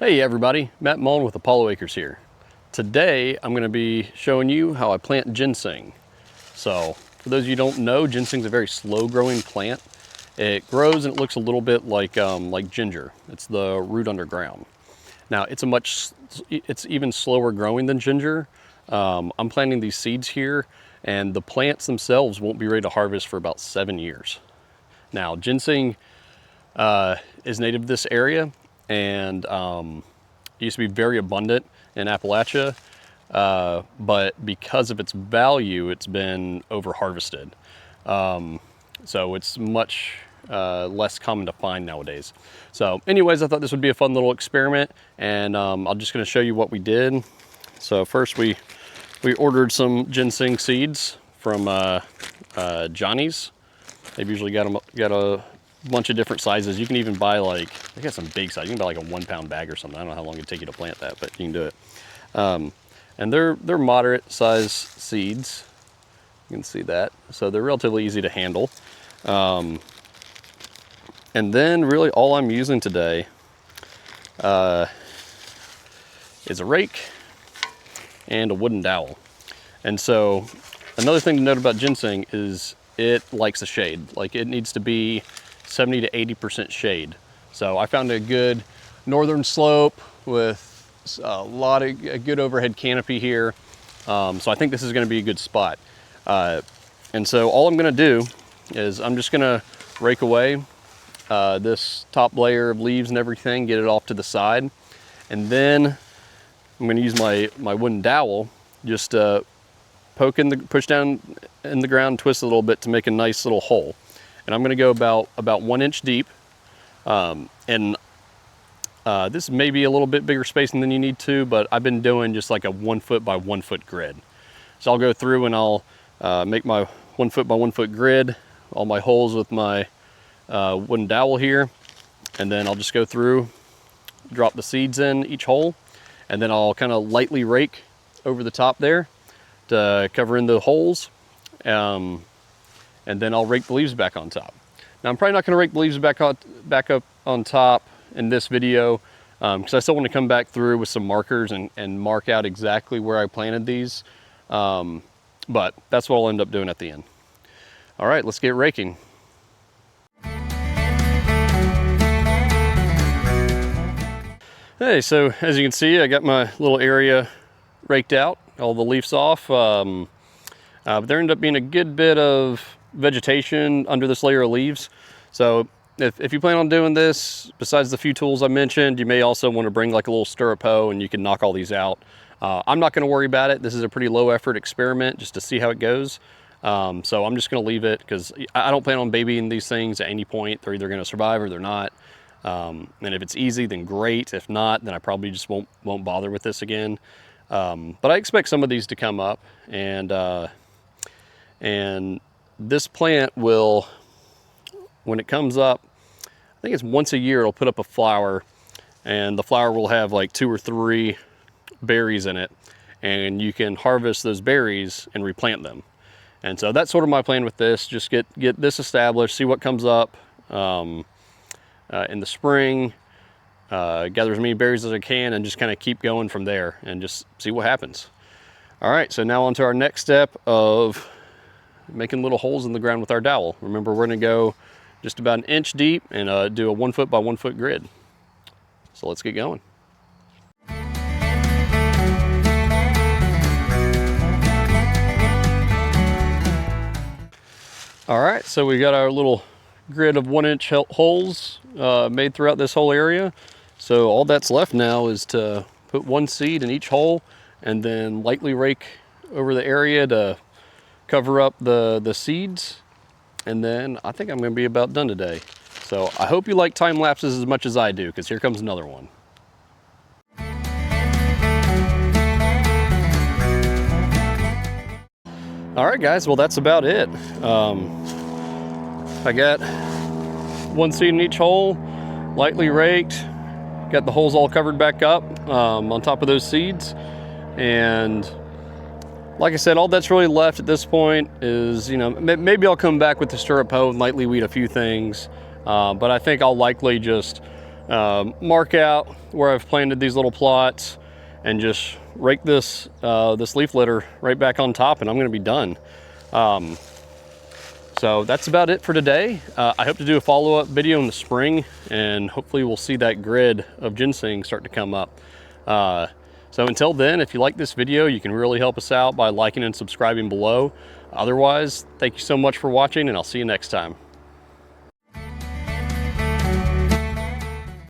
Hey everybody, Matt Mullen with Apollo Acres here. Today I'm going to be showing you how I plant ginseng. So for those of you who don't know, ginseng is a very slow growing plant. It grows and it looks a little bit like ginger. It's the root underground. Now it's even slower growing than ginger. I'm planting these seeds here and the plants themselves won't be ready to harvest for about 7 years. Now ginseng is native to this area, and it used to be very abundant in Appalachia, but because of its value, it's been over harvested. So it's much less common to find nowadays. So anyways, I thought this would be a fun little experiment, and I'm just going to show you what we did. So first we ordered some ginseng seeds from Johnny's. They've usually got a bunch of different sizes. You can even buy they got some big size. You can buy like a 1 pound bag or something. I don't know how long it'd take you to plant that, but you can do it. And they're moderate size seeds. You can see that. So they're relatively easy to handle. And then really all I'm using today is a rake and a wooden dowel. And so another thing to note about ginseng is it likes the shade. Like, it needs to be 70 to 80% shade. So I found a good northern slope with a good overhead canopy here. So I think this is going to be a good spot. And so all I'm going to do is I'm just going to rake away this top layer of leaves and everything, get it off to the side. And then I'm going to use my wooden dowel, just push down in the ground, twist a little bit to make a nice little hole. And I'm going to go about 1 inch deep. This may be a little bit bigger spacing than you need to, but I've been doing just like a 1 foot by 1 foot grid. So I'll go through and I'll make my 1 foot by 1 foot grid, all my holes with my wooden dowel here. And then I'll just go through, drop the seeds in each hole, and then I'll kind of lightly rake over the top there to cover in the holes. And then I'll rake the leaves back on top. Now I'm probably not gonna rake the leaves back up on top in this video, because I still want to come back through with some markers and mark out exactly where I planted these. But that's what I'll end up doing at the end. All right, let's get raking. Hey, so as you can see, I got my little area raked out, all the leaves off. But there ended up being a good bit of vegetation under this layer of leaves. So if you plan on doing this, besides the few tools I mentioned, you may also want to bring like a little stirrup hoe and you can knock all these out. I'm not going to worry about it. This is a pretty low effort experiment just to see how it goes. So I'm just going to leave it because I don't plan on babying these things at any point. They're either going to survive or they're not. And if it's easy, then great. If not, then I probably just won't bother with this again. But I expect some of these to come up, and this plant will, when it comes up, I think it's once a year, it'll put up a flower, and the flower will have like 2 or 3 berries in it, and you can harvest those berries and replant them. And so that's sort of my plan with this. Just get this established, see what comes up in the spring, gather as many berries as I can, and just kind of keep going from there and just see what happens. All right, so now on to our next step of making little holes in the ground with our dowel. Remember, we're gonna go just about 1 inch deep and do a 1 foot by 1 foot grid. So let's get going. All right, so we got our little grid of 1 inch holes made throughout this whole area. So all that's left now is to put 1 seed in each hole and then lightly rake over the area to cover up the seeds. And then I think I'm gonna be about done today. So I hope you like time lapses as much as I do, because here comes another one. All right guys, well that's about it. I got 1 seed in each hole, lightly raked, got the holes all covered back up on top of those seeds. And like I said, all that's really left at this point is, maybe I'll come back with the stirrup hoe and lightly weed a few things. But I think I'll likely just mark out where I've planted these little plots and just rake this, this leaf litter right back on top, and I'm gonna be done. So that's about it for today. I hope to do a follow-up video in the spring, and hopefully we'll see that grid of ginseng start to come up. So until then, if you like this video, you can really help us out by liking and subscribing below. Otherwise, thank you so much for watching, and I'll see you next time.